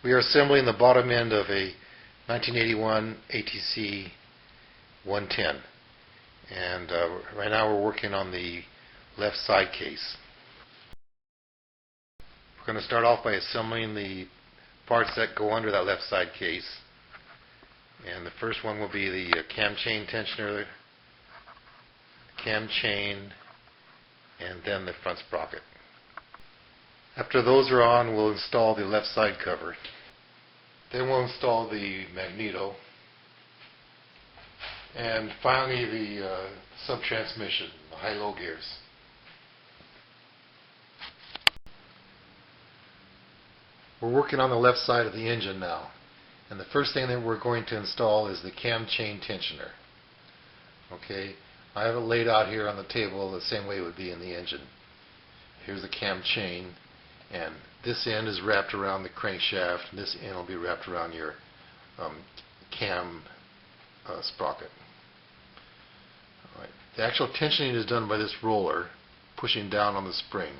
We are assembling the bottom end of a 1981 ATC 110, and right now we're working on the left side case. We're going to start off by assembling the parts that go under that left side case, and the first one will be the cam chain tensioner, cam chain, and then the front sprocket. After those are on, we'll install the left side cover. Then we'll install the Magneto. And finally the Subtransmission, the high-low gears. We're working on the left side of the engine now. And the first thing that we're going to install is the cam chain tensioner. Okay, I have it laid out here on the table the same way it would be in the engine. Here's the cam chain. And this end is wrapped around the crankshaft, and this end will be wrapped around your cam sprocket. All right. The actual tensioning is done by this roller pushing down on the spring,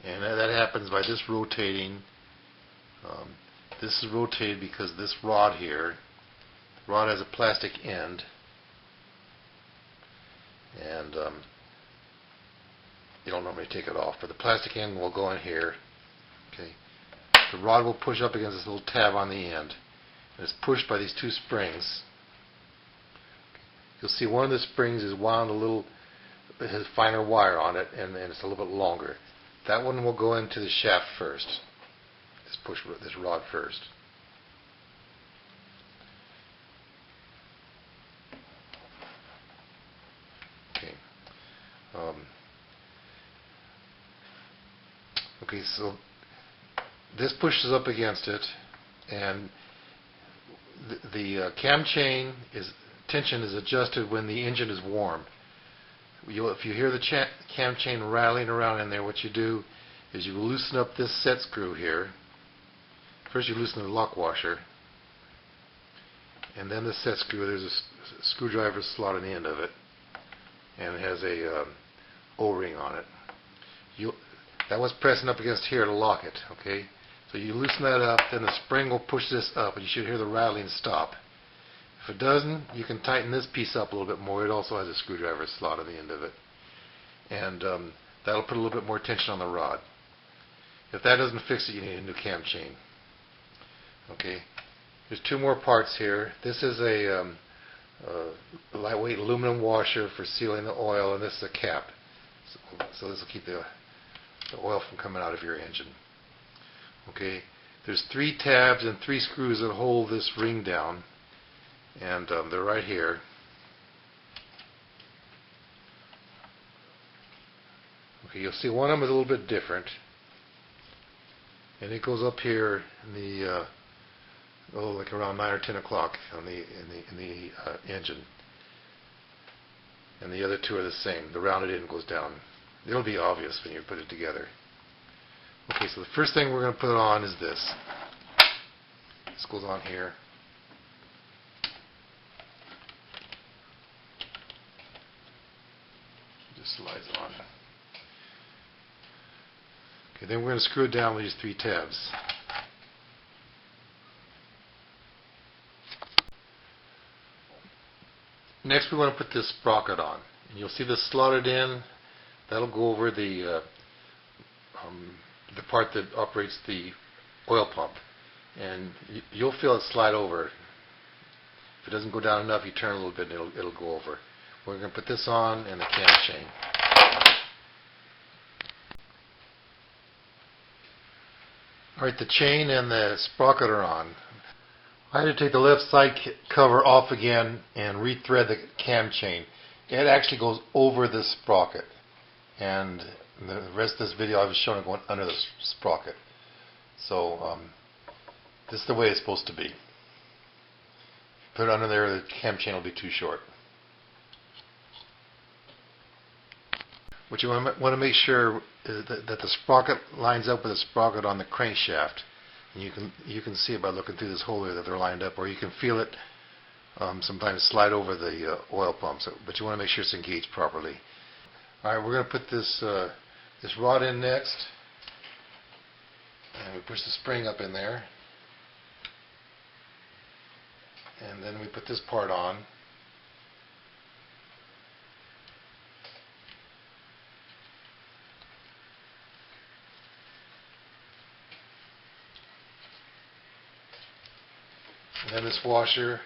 and that happens by this rotating. This is rotated because this rod here, the rod has a plastic end, and you don't normally take it off, but the plastic end will go in here. Okay, the rod will push up against this little tab on the end, and it's pushed by these two springs. You'll see one of the springs is wound a little, it has finer wire on it, and it's a little bit longer. That one will go into the shaft first. Push this rod first. Okay. Okay, so this pushes up against it, and the cam chain tension is adjusted when the engine is warm. If you hear the cam chain rattling around in there, what you do is you loosen up this set screw here. First you loosen the lock washer, and then the set screw. There's a screwdriver slot on the end of it, and it has a O-ring on it. That was pressing up against here to lock it. Okay, so you loosen that up, then the spring will push this up, and you should hear the rattling stop. If it doesn't, you can tighten this piece up a little bit more. It also has a screwdriver slot on the end of it, and that'll put a little bit more tension on the rod. If that doesn't fix it, you need a new cam chain. Okay, there's two more parts here. This is a lightweight aluminum washer for sealing the oil, and this is a cap. So this will keep the oil from coming out of your engine. Okay, there's 3 tabs and 3 screws that hold this ring down, and they're right here. Okay, you'll see one of them is a little bit different, and it goes up here in the like around 9 or 10 o'clock on in the engine, and the other 2 are the same. The rounded end goes down. It'll be obvious when you put it together. Okay, so the first thing we're going to put on is this. This goes on here. It just slides on. Okay, then we're going to screw it down with these 3 tabs. Next we want to put this sprocket on, and you'll see this slotted in. That'll go over the part that operates the oil pump, and you'll feel it slide over. If it doesn't go down enough, you turn a little bit and it'll go over. We're going to put this on and the cam chain. Alright, the chain and the sprocket are on. I had to take the left side cover off again and rethread the cam chain. It actually goes over this sprocket, and the rest of this video I was showing it going under the sprocket. So this is the way it's supposed to be. Put it under there, the cam chain will be too short. What you want to make sure is that the sprocket lines up with the sprocket on the crankshaft. And you can see it by looking through this hole here that they're lined up, or you can feel it sometimes slide over the oil pump. But you want to make sure it's engaged properly. All right, we're going to put this rod in next, and we push the spring up in there. And then we put this part on. And then this washer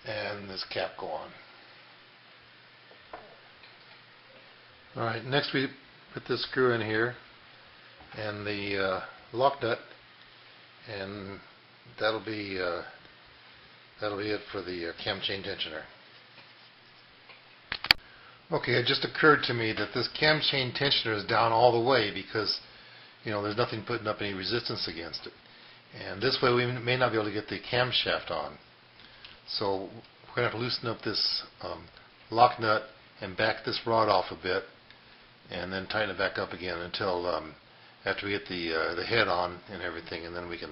and this cap go on. Alright, next we put this screw in here and the lock nut, and that'll be it for the cam chain tensioner. Okay, it just occurred to me that this cam chain tensioner is down all the way because there's nothing putting up any resistance against it. And this way we may not be able to get the camshaft on. So we're going to have to loosen up this lock nut and back this rod off a bit, and then tighten it back up again until after we get the head on and everything, and then we can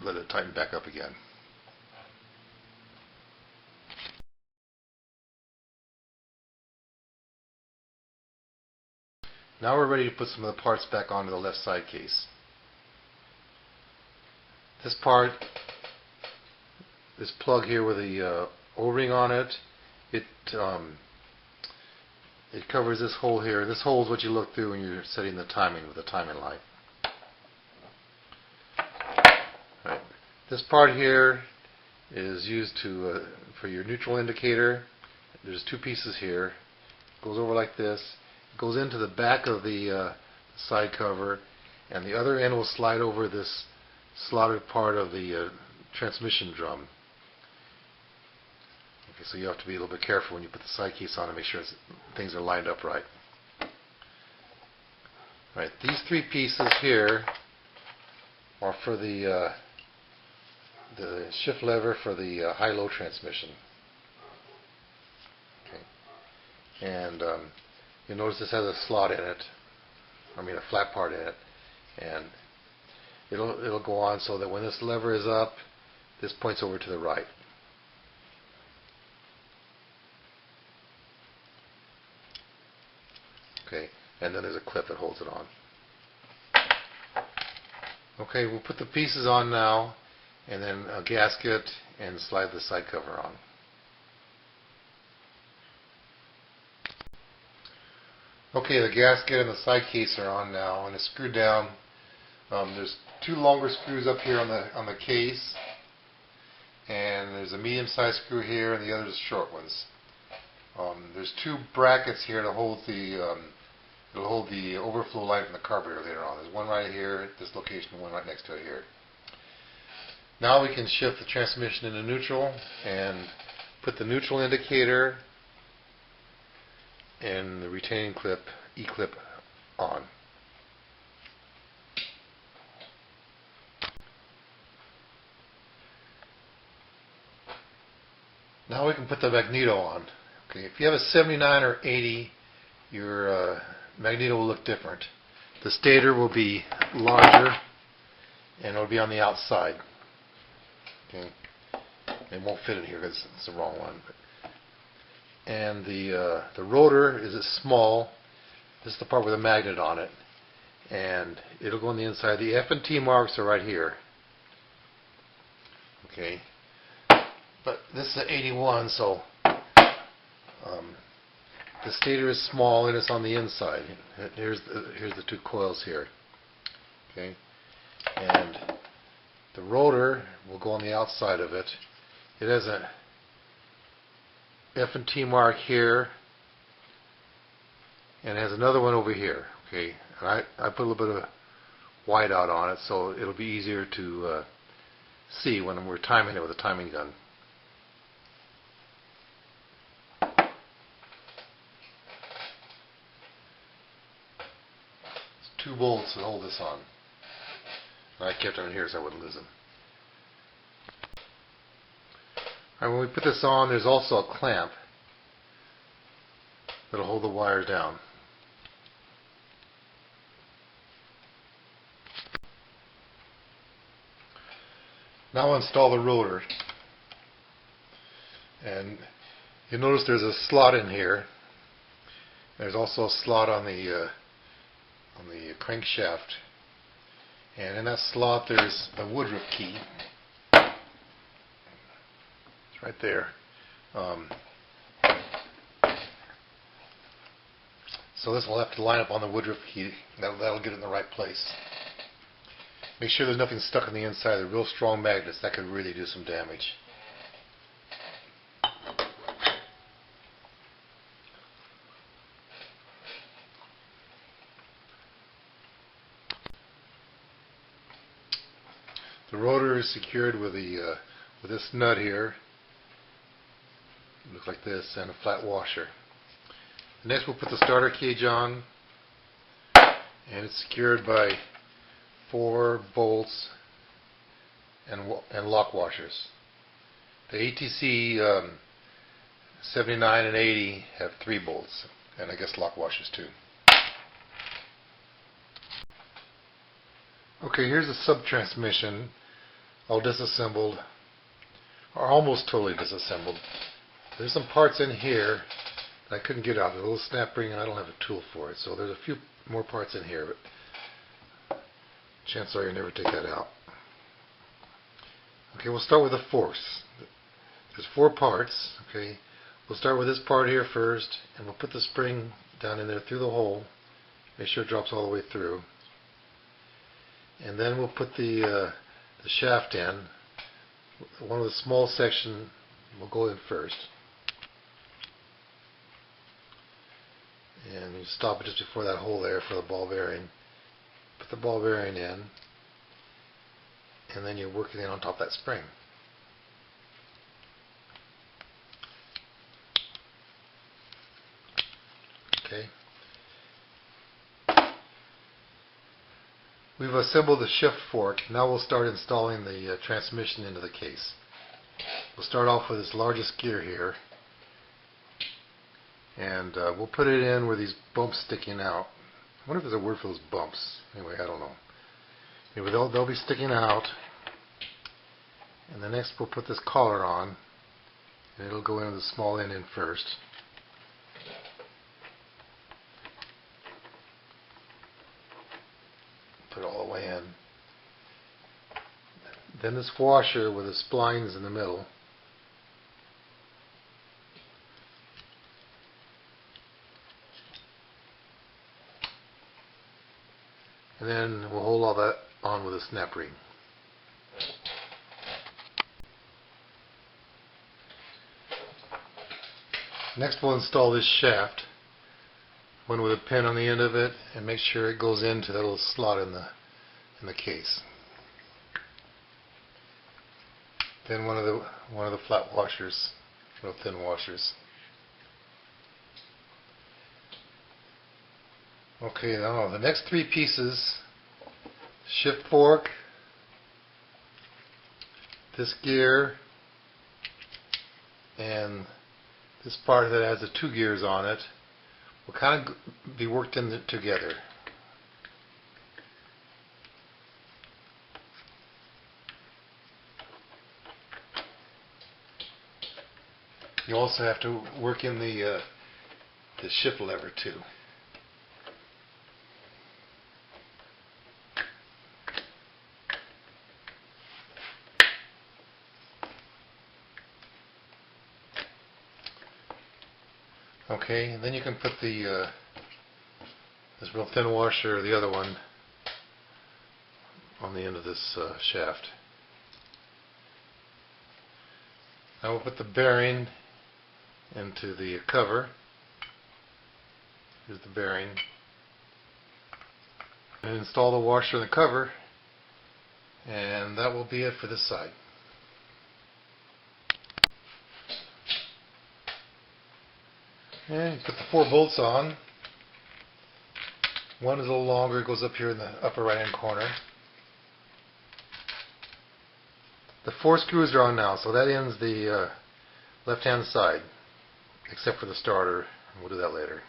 let it tighten back up again. Now we're ready to put some of the parts back onto the left side case. This part, this plug here with the O-ring on it, it covers this hole here. This hole is what you look through when you're setting the timing with the timing light. Right. This part here is used for your neutral indicator. There's two pieces here. It goes over like this. Goes into the back of the side cover, and the other end will slide over this slotted part of the transmission drum. Okay, so you have to be a little bit careful when you put the side case on to make sure things are lined up right. Right, these three pieces here are for the shift lever for the high-low transmission. Okay. And you'll notice this has a slot in it, a flat part in it, and it'll go on so that when this lever is up, this points over to the right. Okay, and then there's a clip that holds it on. Okay, we'll put the pieces on now, and then a gasket, and slide the side cover on. Okay, the gasket and the side case are on now, and it's screwed down. There's two longer screws up here on the case, and there's a medium-sized screw here, and the others are short ones. There's two brackets here to hold the overflow line from the carburetor later on. There's one right here at this location, and one right next to it here. Now we can shift the transmission into neutral and put the neutral indicator and the retaining clip, E-clip, on. Now we can put the Magneto on. Okay, if you have a 79 or 80, your Magneto will look different. The stator will be larger, and it will be on the outside. Okay, it won't fit in here because it's the wrong one. And the rotor is small. This is the part with a magnet on it, and it'll go on the inside. The F and T marks are right here. Okay, but this is an 81, so the stator is small and it's on the inside. Here's the two coils here. Okay, and the rotor will go on the outside of it. It has a F and T mark here, and it has another one over here. Okay, and I put a little bit of white out on it so it'll be easier to see when we're timing it with a timing gun. It's two bolts that hold this on. And I kept them in here so I wouldn't lose them. Alright, when we put this on, there's also a clamp that'll hold the wires down. Now install the rotor, and you'll notice there's a slot in here. There's also a slot on the crankshaft, And in that slot there's a woodruff key. It's right there. So this will have to line up on the woodruff key. That'll get it in the right place. Make sure there's nothing stuck on the inside. They're real strong magnets. That could really do some damage. The rotor is secured with this nut here. It looks like this, and a flat washer. Next we'll put the starter cage on, and it's secured by 4 bolts and lock washers. The ATC 79 and 80 have 3 bolts, and I guess lock washers too. Okay, here's the subtransmission, all disassembled, or almost totally disassembled. There's some parts in here that I couldn't get out. There's a little snap ring and I don't have a tool for it, so there's a few more parts in here, but chances are you'll never take that out. Okay, we'll start with the forks. There's 4 parts. Okay, we'll start with this part here first, and we'll put the spring down in there through the hole. Make sure it drops all the way through. And then we'll put the shaft in. One of the small section will go in first. And you stop it just before that hole there for the ball bearing. Put the ball bearing in, and then you work it in on top of that spring. Okay. We've assembled the shift fork. Now we'll start installing the transmission into the case. We'll start off with this largest gear here, and we'll put it in where these bumps sticking out. I wonder if there's a word for those bumps. Anyway, I don't know. Anyway, they'll be sticking out. And then next we'll put this collar on, and it'll go into the small end in first. Put it all the way in. Then this washer with the splines in the middle. And then we'll hold all that on with a snap ring. Next we'll install this shaft, one with a pin on the end of it, and make sure it goes into that little slot in the case. Then one of the flat washers, real thin washers. Okay, now the next 3 pieces: shift fork, this gear, and this part that has the 2 gears on it, will kind of be worked in together. You also have to work in the shift lever too. Okay, and then you can put this real thin washer, or the other one, on the end of this shaft. Now we'll put the bearing into the cover. Here's the bearing. And install the washer in the cover, and that will be it for this side. And put the 4 bolts on. One is a little longer, it goes up here in the upper right hand corner. The 4 screws are on now, so that ends the left hand side, except for the starter, and we'll do that later.